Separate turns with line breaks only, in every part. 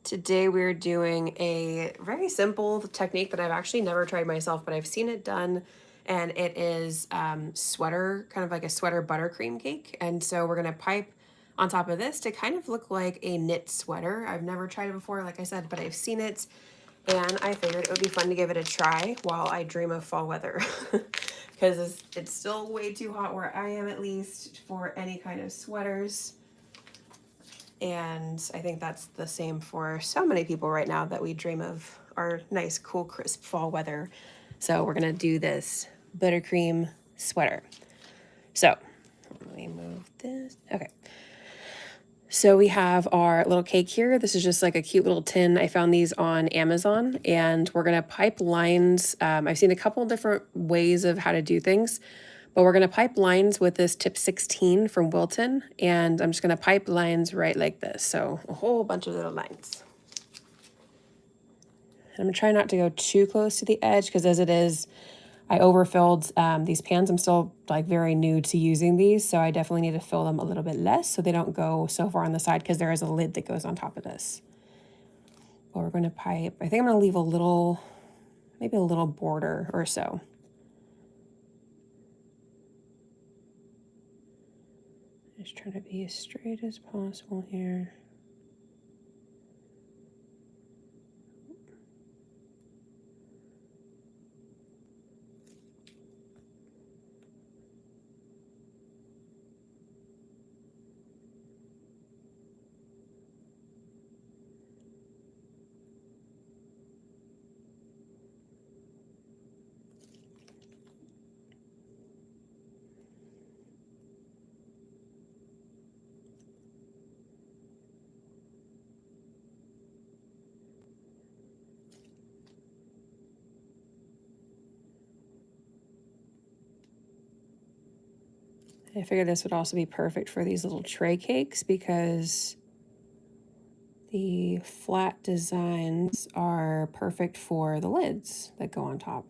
Today we're doing a very simple technique that I've actually never tried myself, but I've seen it done, and it is sweater, kind of like a sweater buttercream cake. And so we're gonna pipe on top of this to kind of look like a knit sweater. I've never tried it before, like I said, but I've seen it, and I figured it would be fun to give it a try while I dream of fall weather. Because it's still way too hot where I am, at least, for any kind of sweaters. And I think that's the same for so many people right now that we dream of our nice, cool, crisp fall weather. So we're gonna do this buttercream sweater. So let me move this. Okay. So we have our little cake here. This is just like a cute little tin. I found these on Amazon, and we're gonna pipe lines. I've seen a couple different ways of how to do things, but we're gonna pipe lines with this tip 16 from Wilton, and I'm just gonna pipe lines right like this. So a whole bunch of little lines. And I'm gonna try not to go too close to the edge because as it is, I overfilled these pans. I'm still like very new to using these, so I definitely need to fill them a little bit less so they don't go so far on the side because there is a lid that goes on top of this. But we're gonna pipe, I think I'm gonna leave a little, maybe a little border or so. Just trying to be as straight as possible here. I figured this would also be perfect for these little tray cakes because the flat designs are perfect for the lids that go on top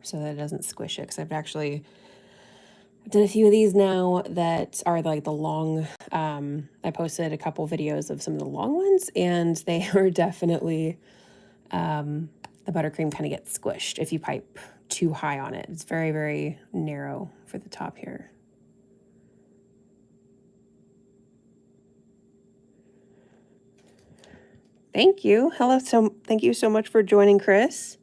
so that it doesn't squish it. Because I've done a few of these now that are like the long, I posted a couple videos of some of the long ones, and they are definitely, the buttercream kind of gets squished if you pipe too high on it. It's very, very narrow for the top here. Thank you. Hello. So thank you so much for joining, Chris.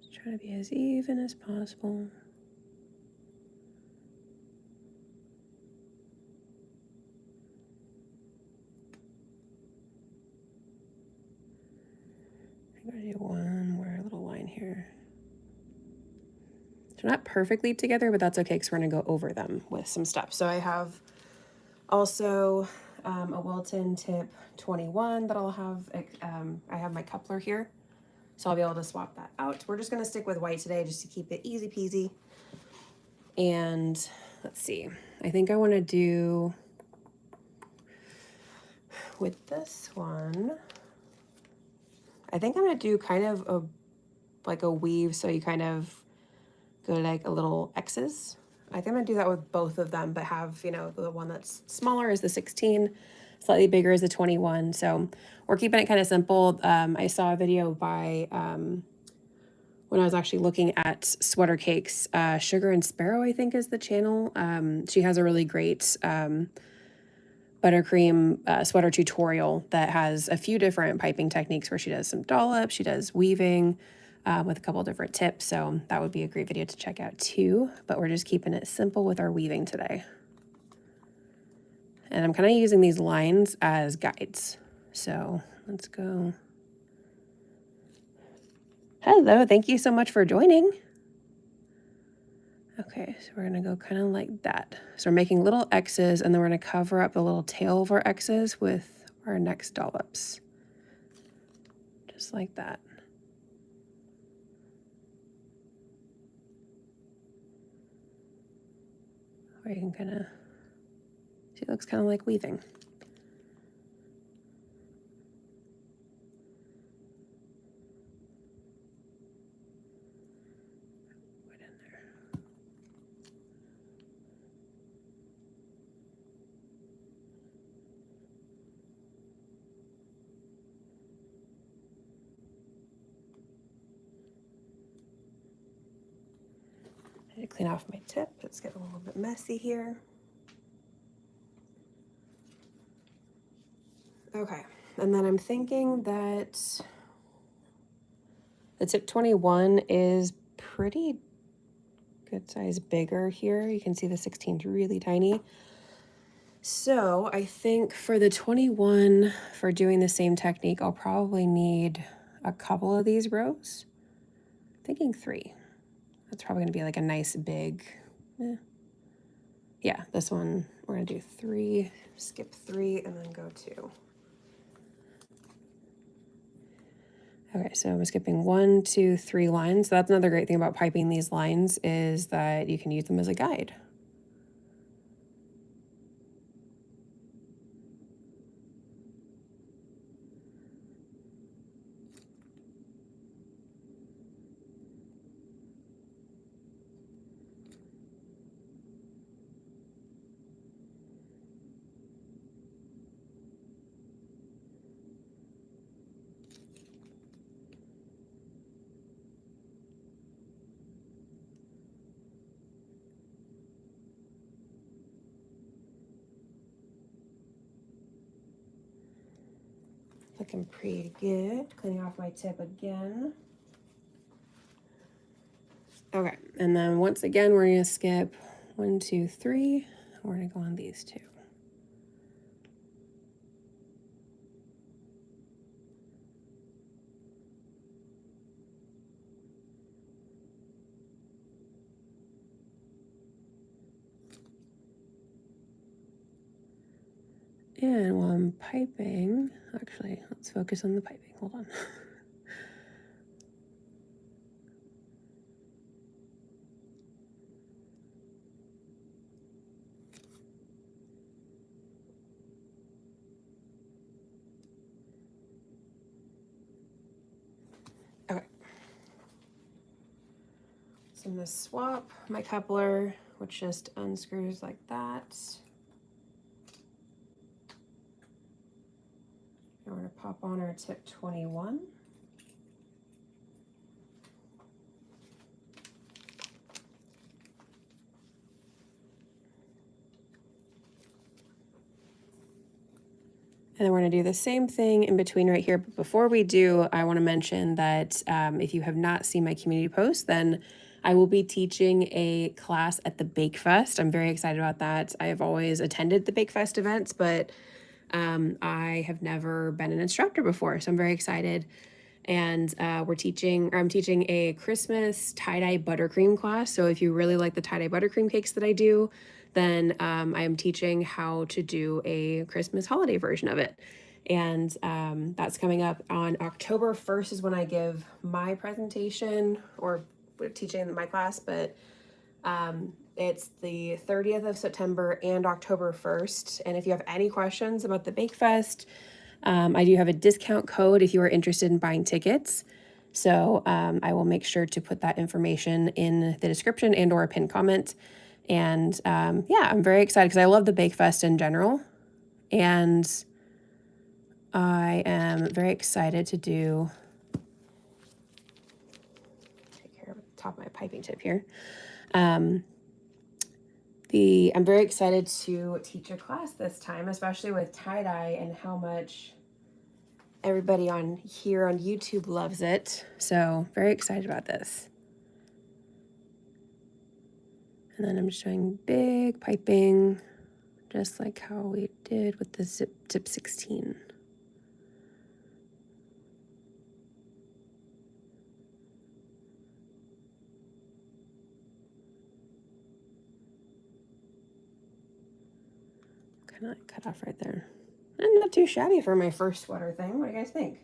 Just trying to be as even as possible. I'm gonna do one more little line here. They're not perfectly together, but that's okay because we're gonna go over them with some stuff. So I have also a Wilton tip 21 that I'll have. I have my coupler here, so I'll be able to swap that out. We're just gonna stick with white today just to keep it easy peasy. And let's see, I think I wanna do with this one, I think I'm gonna do kind of like a weave, so you kind of go like a little X's. I think I'm gonna do that with both of them, but have, you know, the one that's smaller is the 16, slightly bigger is the 21. So we're keeping it kind of simple. I saw a video by, when I was actually looking at sweater cakes, Sugar and Sparrow, I think is the channel. She has a really great buttercream sweater tutorial that has a few different piping techniques where she does some dollop, she does weaving, with a couple different tips. So that would be a great video to check out too, but we're just keeping it simple with our weaving today. And I'm kind of using these lines as guides. So let's go. Hello, thank you so much for joining. Okay, so we're gonna go kind of like that. So we're making little X's, and then we're gonna cover up the little tail of our X's with our next dollops. Just like that. Or you can kind of see, it looks kind of like weaving. need to clean off my tip. It's getting a little bit messy here. Okay, and then I'm thinking that the tip 21 is pretty good size bigger here. You can see the 16 is really tiny. So I think for the 21, for doing the same technique, I'll probably need a couple of these rows. I'm thinking 3. That's probably gonna be like a nice big, yeah, this one, we're gonna do 3, skip 3, and then go 2. Okay, so I'm skipping 1, 2, 3 lines. So that's another great thing about piping these lines is that you can use them as a guide. Looking pretty good. Cleaning off my tip again. Okay, and then once again, we're gonna skip 1, 2, 3. We're gonna go on these 2. And while I'm piping, actually, let's focus on the piping. Hold on. Okay. So I'm gonna swap my coupler, which just unscrews like that. And we're gonna pop on our tip 21. And then we're gonna do the same thing in between right here. But before we do, I wanna mention that if you have not seen my community post, then I will be teaching a class at the Bake Fest. I'm very excited about that. I have always attended the Bake Fest events, but I have never been an instructor before, so I'm very excited. And I'm teaching a Christmas tie-dye buttercream class. So if you really like the tie-dye buttercream cakes that I do, then I am teaching how to do a Christmas holiday version of it. And that's coming up on October 1st is when I give my presentation or teaching my class, but it's the 30th of September and October 1st. And if you have any questions about the Bake Fest, I do have a discount code if you are interested in buying tickets. So I will make sure to put that information in the description and or a pinned comment. And yeah, I'm very excited because I love the Bake Fest in general. And I am very excited to take care of the top of my piping tip here. I'm very excited to teach a class this time, especially with tie-dye and how much everybody on here on YouTube loves it. So very excited about this. And then I'm just doing big piping, just like how we did with the tip 16. Kind of cut off right there. And not too shabby for my first sweater thing. What do you guys think?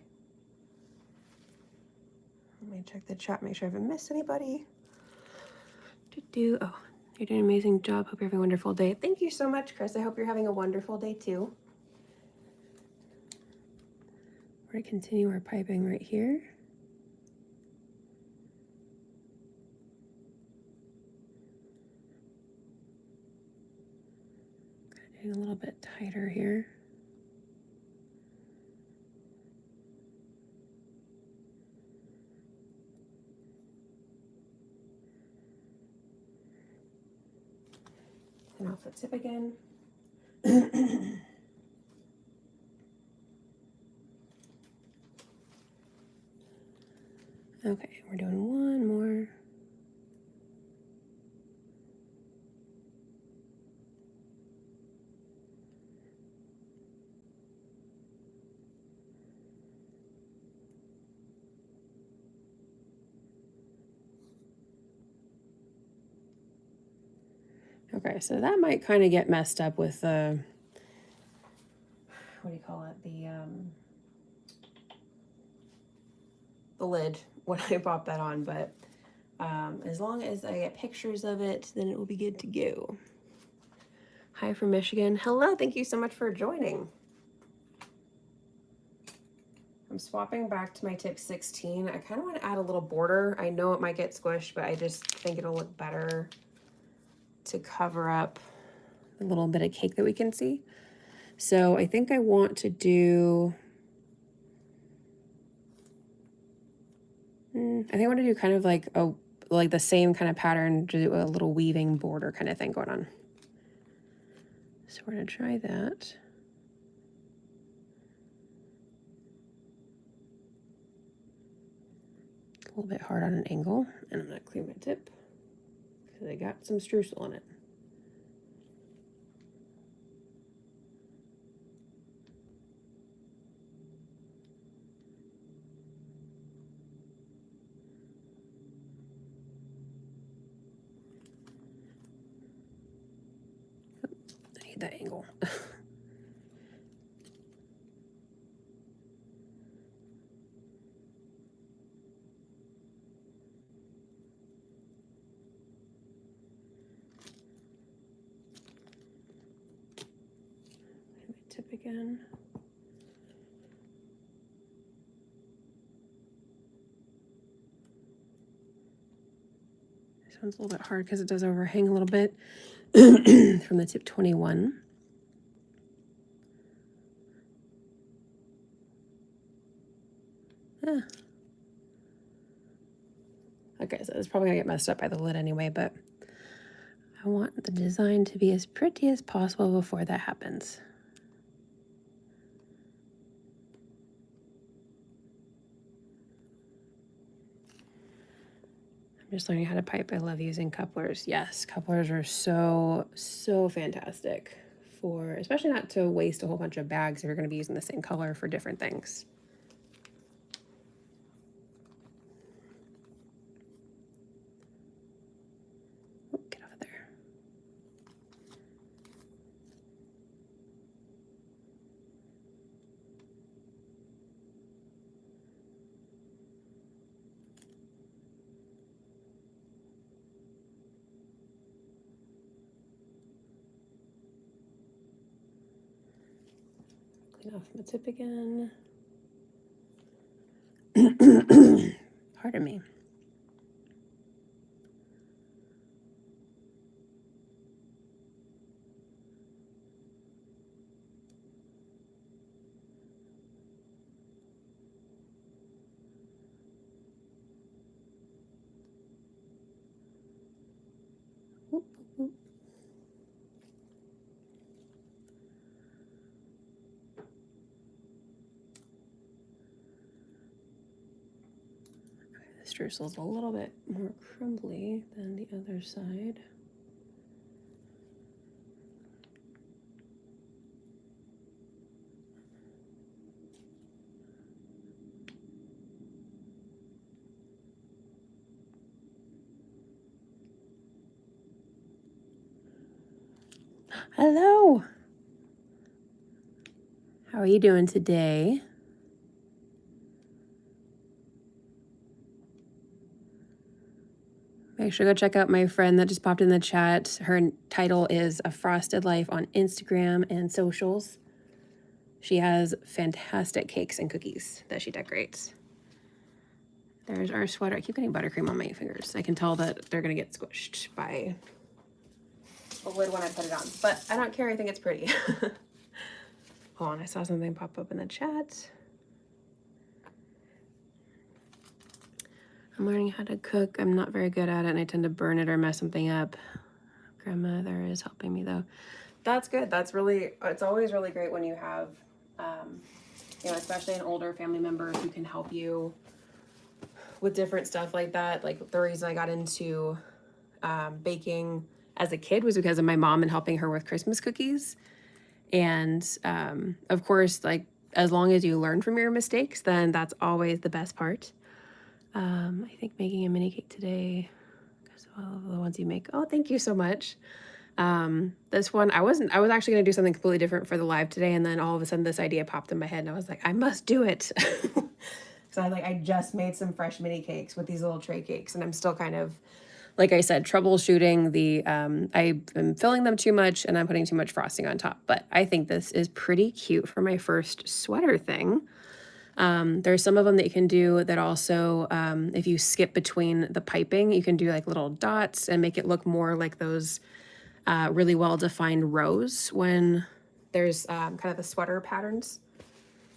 Let me check the chat, make sure I haven't missed anybody. Oh, you're doing an amazing job. Hope you're having a wonderful day. Thank you so much, Chris. I hope you're having a wonderful day too. We're going to continue our piping right here. Getting a little bit tighter here. off the tip again. Okay, we're doing one more. Okay, so that might kind of get messed up with the, what do you call it? The lid when I pop that on, but as long as I get pictures of it, then it will be good to go. Hi from Michigan. Hello, thank you so much for joining. I'm swapping back to my tip 16. I kind of want to add a little border. I know it might get squished, but I just think it'll look better to cover up the little bit of cake that we can see. So I think I want to do, I think I want to do kind of like the same kind of pattern, to do a little weaving border kind of thing going on. So we're going to try that. A little bit hard on an angle, and I'm going to clean my tip because I got some streusel on it. I need that angle. Tip again. This one's a little bit hard because it does overhang a little bit from the tip 21. Yeah. Okay, so it's probably gonna get messed up by the lid anyway, but I want the design to be as pretty as possible before that happens. I'm just learning how to pipe. I love using couplers. Yes, couplers are so fantastic for, especially not to waste a whole bunch of bags if you're going to be using the same color for different things. Oh, get off of there. Clean off my tip again. Pardon me. Whoop, whoop. The streusel's a little bit more crumbly than the other side. Hello. How are you doing today? Make sure to go check out my friend that just popped in the chat. Her title is A Frosted Life on Instagram and socials. She has fantastic cakes and cookies that she decorates. There's our sweater. I keep getting buttercream on my fingers. I can tell that they're going to get squished by the lid when I put it on. But I don't care. I think it's pretty. Hold on. I saw something pop up in the chat. I'm learning how to cook. I'm not very good at it, and I tend to burn it or mess something up. grandmother is helping me though. That's good. That's really, it's always really great when you have, especially an older family member who can help you with different stuff like that. Like the reason I got into baking as a kid was because of my mom and helping her with Christmas cookies. And of course, like as long as you learn from your mistakes, then that's always the best part. I think making a mini cake today because of all of the ones you make. Oh, thank you so much. This one, I was actually going to do something completely different for the live today. And then all of a sudden this idea popped in my head and I was like, I must do it. So I just made some fresh mini cakes with these little tray cakes and I'm still kind of, like I said, troubleshooting the, I'm filling them too much and I'm putting too much frosting on top, but I think this is pretty cute for my first sweater thing. There's some of them that you can do that also, if you skip between the piping, you can do like little dots and make it look more like those really well-defined rows when there's kind of the sweater patterns.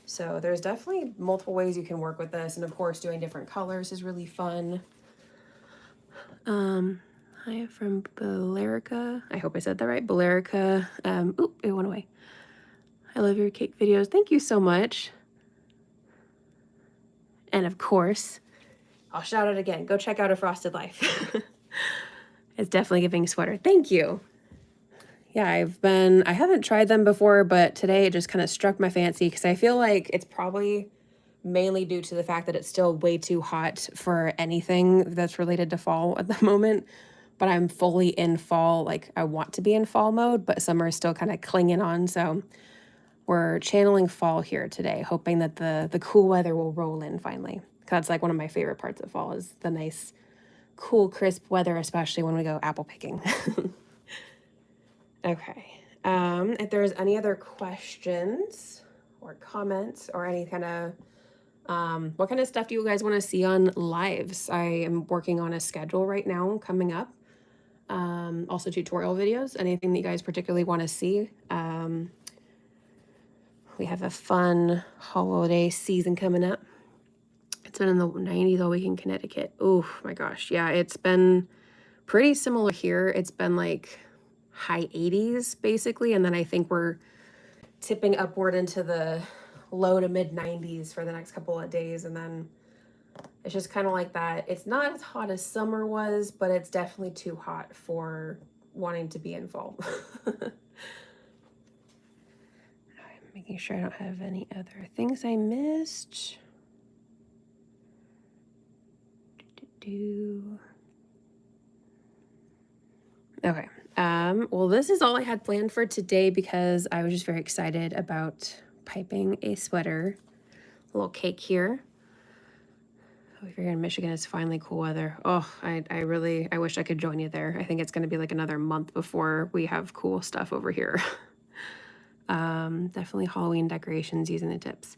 So there's definitely multiple ways you can work with this. And of course, doing different colors is really fun. Hi from Bellerica. I hope I said that right. Bellerica. Oop, it went away. I love your cake videos. Thank you so much. And of course, I'll shout it again. Go check out A Frosted Life. It's definitely giving sweater. Thank you. Yeah, I haven't tried them before, but today it just kind of struck my fancy because I feel like it's probably mainly due to the fact that it's still way too hot for anything that's related to fall at the moment. But I'm fully in fall, like I want to be in fall mode, but summer is still kind of clinging on. So we're channeling fall here today, hoping that the cool weather will roll in finally. That's like one of my favorite parts of fall is the nice, cool, crisp weather, especially when we go apple picking. Okay. If there's any other questions or comments or any kind of, what kind of stuff do you guys want to see on lives? I am working on a schedule right now coming up. Also tutorial videos, anything that you guys particularly want to see. We have a fun holiday season coming up. It's been in the 90s all week in Connecticut. Oh my gosh. Yeah, it's been pretty similar here. It's been like high 80s basically. And then I think we're tipping upward into the low to mid 90s for the next couple of days. And then it's just kind of like that. It's not as hot as summer was, but it's definitely too hot for wanting to be in fall. I'm making sure I don't have any other things I missed. Okay. Well, this is all I had planned for today because I was just very excited about piping a sweater. A little cake here. Oh, if you're here in Michigan, it's finally cool weather. Oh, I wish I could join you there. I think it's going to be like another month before we have cool stuff over here. Definitely Halloween decorations using the tips.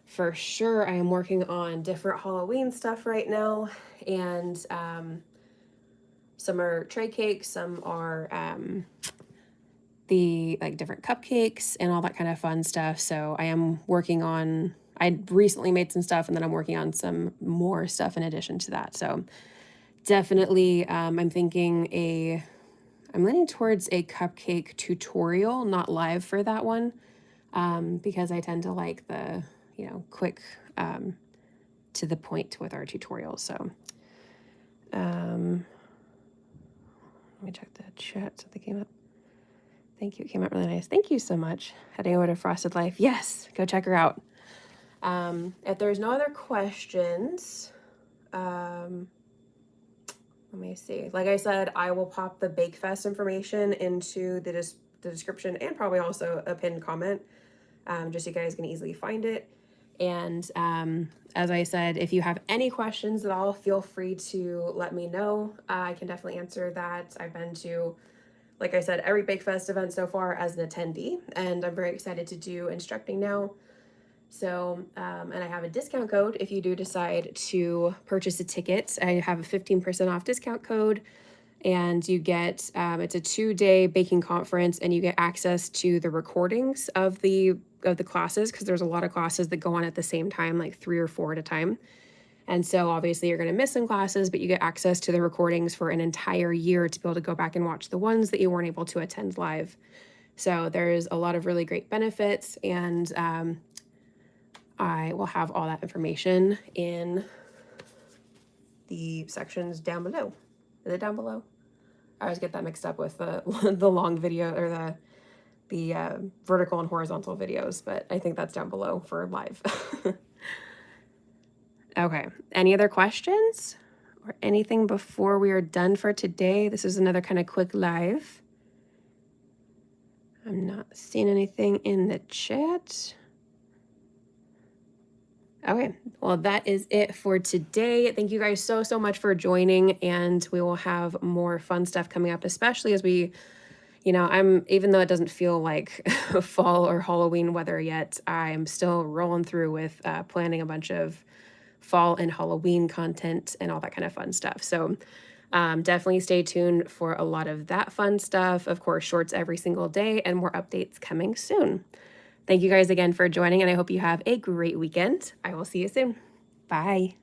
For sure, I am working on different Halloween stuff right now. And some are tray cakes, some are the like different cupcakes and all that kind of fun stuff. So I am working on, I recently made some stuff and then I'm working on some more stuff in addition to that. So definitely I'm thinking I'm leaning towards a cupcake tutorial, not live for that one, because I tend to like the, quick to the point with our tutorials. So let me check the chat. Something came up. Thank you. It came out really nice. Thank you so much. Heading over to Frosted Life. Yes, go check her out. If there's no other questions, let me see. Like I said, I will pop the Bake Fest information into the description and probably also a pinned comment, just so you guys can easily find it. And as I said, if you have any questions at all, feel free to let me know. I can definitely answer that. I've been to, like I said, every Bake Fest event so far as an attendee, and I'm very excited to do instructing now. So, and I have a discount code if you do decide to purchase a ticket. I have a 15% off discount code, and you get, it's a 2-day baking conference, and you get access to the recordings of the classes, because there's a lot of classes that go on at the same time, like 3 or 4 at a time. And so obviously you're going to miss some classes, but you get access to the recordings for an entire year to be able to go back and watch the ones that you weren't able to attend live. So there's a lot of really great benefits, and I will have all that information in the sections down below. Is it down below? I always get that mixed up with the the long video, or the vertical and horizontal videos, but I think that's down below for live. Okay, any other questions or anything before we are done for today? This is another kind of quick live. I'm not seeing anything in the chat. Okay, well, that is it for today. Thank you guys so much for joining, and we will have more fun stuff coming up, especially as we, even though it doesn't feel like fall or Halloween weather yet, I'm still rolling through with planning a bunch of fall and Halloween content and all that kind of fun stuff. So definitely stay tuned for a lot of that fun stuff. Of course, shorts every single day and more updates coming soon. Thank you guys again for joining, and I hope you have a great weekend. I will see you soon. Bye.